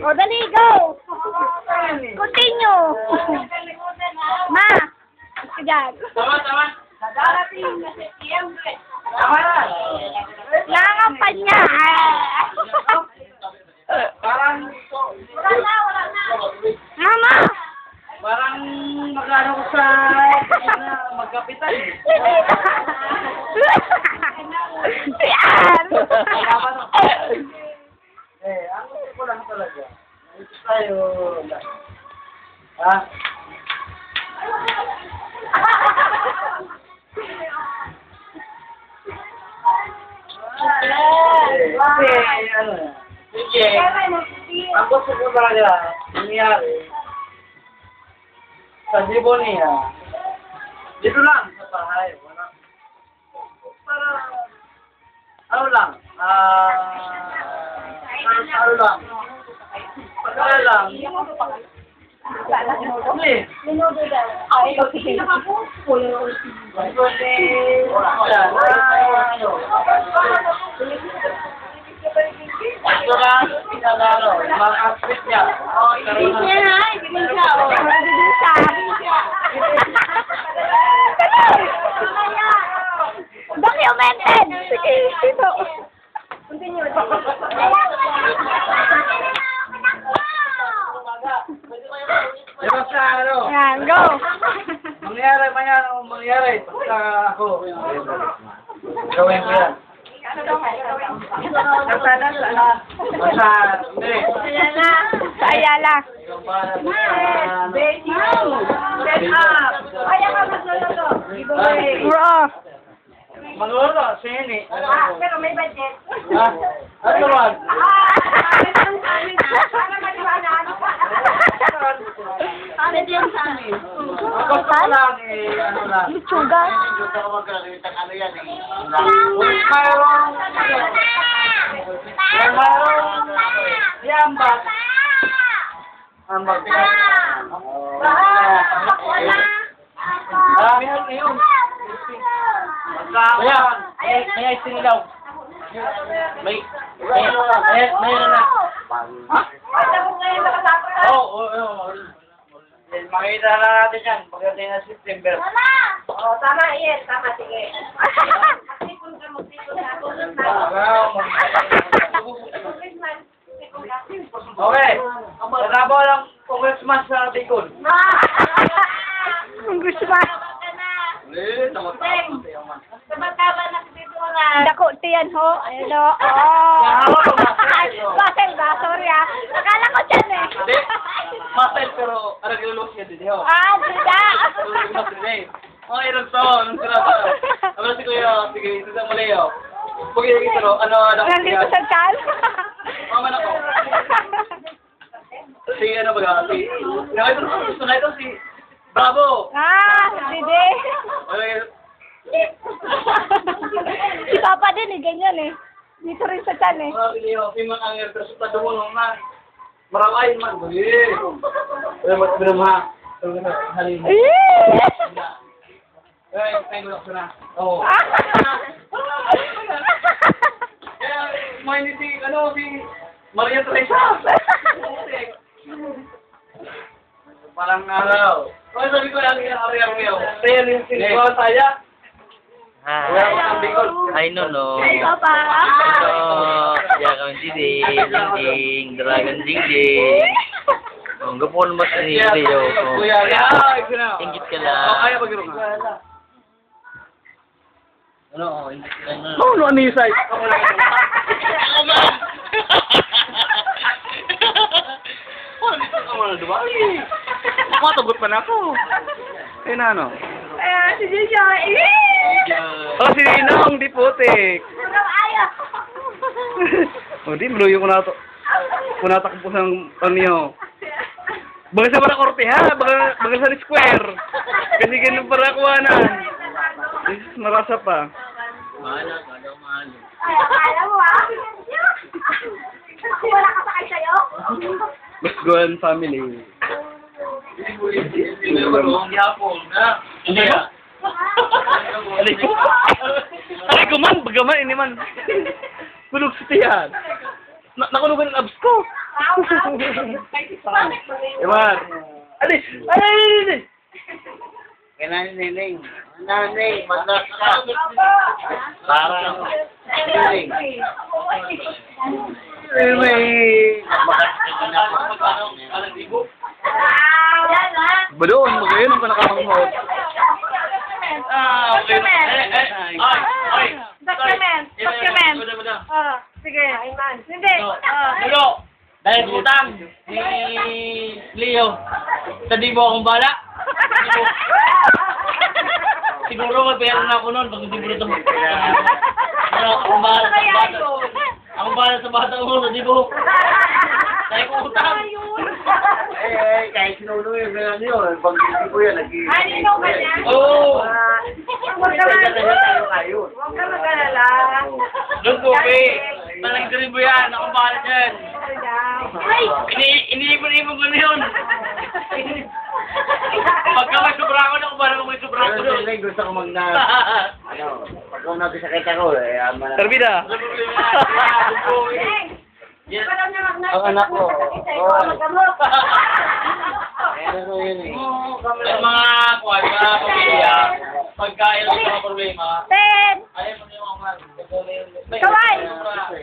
O, dali, go! Continue! Ma! Ka dyan. Tama. Darating na September. Tama na. Nangangampanya! Parang... Wala na. Mama! Parang magano ko sa... magkapitan. Yan! Ang gusto ko lang talaga. Ito tayo... Ha? Kasi, ano... Sige. Ang gusto ko talaga, nangyari... Sa Dibonia, dito lang sa bahay. Wala. Para, ano lang, ano lang. Pagkala lang. Hindi. Ito lang, pinagano, mga aspect niya. Ibig niya ha, ibig niya. O, ibig siya. Documented! Sige, dito. Continue. Diba sa ano? Yan, go! Mangyari. Pagka ako. Gawin ko yan. Basta, hindi. Ayala. Sa Ayala. Set up. Kaya ka magluluto. Giveaway. Bro. Magluluto, sini. Pero may budget. Ha? Ano naman? Para maliwanag. Pwede yan sa amin. Ang gusto ko lang, ano lang. Litsugan. Yambag. Ambag. Marami na yun. Magkakaroon. May ice cream daw. May na. Oo. Makita na natin yan pagdating na September. Oh, tama yan. Tama, sige. Tipon ka, magtipon ka. Okay. Trabaho lang congressman sa Bicol. Ang gusto ba? Sabag-taba na dito na. Dako tiyan ho. Ayun o. Oh. Basel ba? Sorry ah. Akala ko dyan eh. Hindi. Masel pero naglulos niya din ho. Ah, dida. Okay, lang to. Anong sirata? Ano si Kuya? Sige, ito sa mali ho. Pag iigit pero ano? Nandito sa chal. Mama na ko. Si ano ba? Gusto na ito si Bravo. Ah, dide. Okay. Si Papa din eh, ganyan eh. Dito rin sa chan eh. Mga piliho, piman ang resultado mo nung na maramay man. Buli. Belum ha. Halin. Pengen ko na. Oh. Kaya may si ano si Maria Teresa. Parang araw. Oh, sabi ko lang yung araw. Saya yung sinigwa saya. Hi, Nolo. Ay, Papa. Ito, Yakang Diding, Ding, Dragon Ding. Ang gapon mo sa Leo. Kuya, Ingit ka lang. kaya pag-irong ka. Ano, ingit ka lang. Ano ano yung size? Dito ka muna, diba? Matagot pa na ako. Eh na ano? Si Jojo. Oh, si Ninong, di putik. Ayaw. O, di, maluyo ko na ito. Punatak po ng paniyo. Baga sa para korte ha, baga sa square. Kasi ganun para kuwanan. Marasa pa. Mahala ka daw, mahalo. Ay, akala mo ah. Wala ka sakay sa'yo? Basgoan family. Hindi ka. Aray ko man, bagaman, ini man. Bulog sa tiyan. Nakulugan ang abs ko. Iman. Alis! Alis! Kailan niling? Nanay, mandas ka. Parang niling. Balon, magayon ka nakakamahot. Document. Sige. Hindi. Hello! Dahil utang ni Leo, sa di mo akong bala. Siguro magbayaran na ako noon pag hindi mo ito. Akong bahala sa bata. Akong bahala sa bata mo, sa di mo. Dahil ko utang. Kahit sinulo yung gano'n yun. Pag hindi ko yan, ikaw ba yan? Oo! Huwag ka mag-alala. Doon ko, be. Talagang galing mo yan. Akong bahala dyan. Iniipon-ipon ko na yun. Pagka may sobra ako na, kung parang may sobra ako doon. Gusto ko magna... Pag natin sakit ako, Terbida. Yes. ang anak ko. Ano yun eh. Yung mga kuwan, mga pamilya, pagkain ng mga problema, Ten! ayaw mo yung mga Kawai!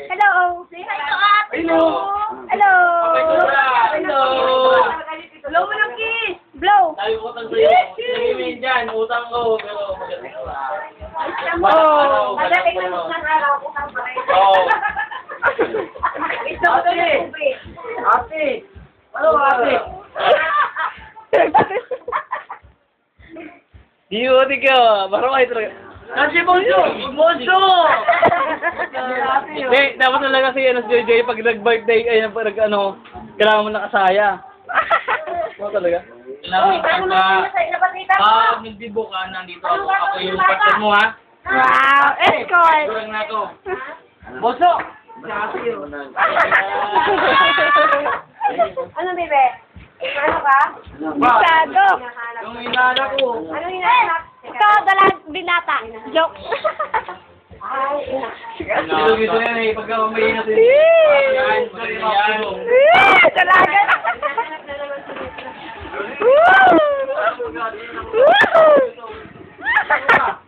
Hello! Hello! Hello! Hello! Blow mo ng kiss! Blow! Sabi ko utang sa'yo, sabihin dyan, utang ko, pero magaling ko. Oh! Magaling na ng araw ko kang pala. Oo. Ito ko din. Ate! Ano ate? Di mo ka, parang ay talaga. Kasi Bonso! Bonso! Hindi, dapat talaga si JJ pag nag-birthday, ay pag ano, kailangan mo nakasaya. Oo talaga. Kailangan pag nagdibo ka, nandito ako. Ako yung partner mo, ha? Wow! Escort! Kurang na ako. Bonso! Ano, bebe? Ano ka? Bisado! Yung inala ko. Ano hinahanap? Ikaw, dalang binata. Joke. Dito yan eh, pagka may natin. Yan, yan. Talaga.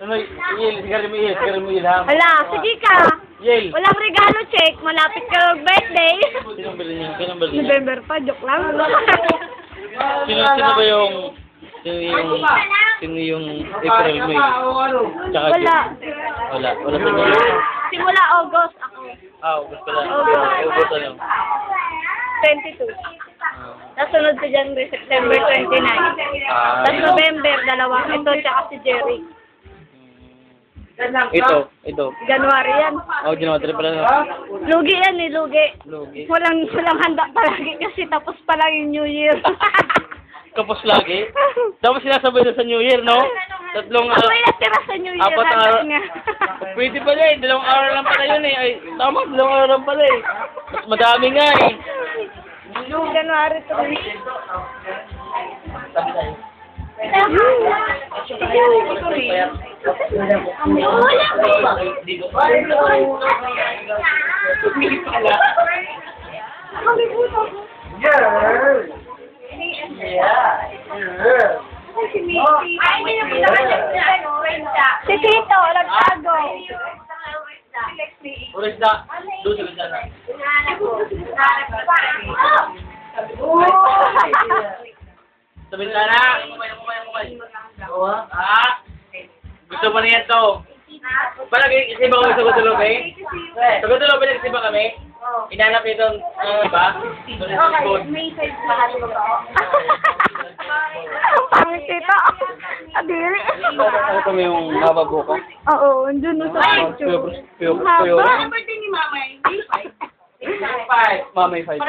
Ano, Yel, sigarin mo Il, ha? Wala, sige ka. Yel. Walang regalo, check. Malapit ka mag-birthday. Sinong bili niya? Sinong bili niya? November pa, joke lang. Sino ba yung... Sino yung April, May? Tsaka Wala. Wala sa niya. Simula August ako. August pala. August ano? 22. Tapos sunod ko dyan, September 29. Tapos November, dalawa. Ito, tsaka si Jerry. Ito. January yan. Oh, January pala na. Lugi yan eh, lugi. Lugi. Walang handa palagi kasi tapos pa lang yung New Year. Kapos lagi. Dapat sinasabay na sa New Year, no? Tatlong Ako yung natira sa New Year. apat na handa araw. nga. Pwede pala eh. 2 araw lang pala yun eh. Ay, tama, 2 araw lang pala eh. Mas madami nga eh. January 3. Si Tito, nagtago. Ulit na. Doon sa ganda na. Sabi na na. Gusto mo na yan to. Palagi kasi ba kami sa Gutulo, eh? Sa Gutulo, pinag-isiba kami. Inanap itong, ba? May size mahal mo ba? Ang pangit Tito. Adiri. Ano kami yung haba buko? Oo, andun na sa picture. Puyo. Haba. Mamay 5.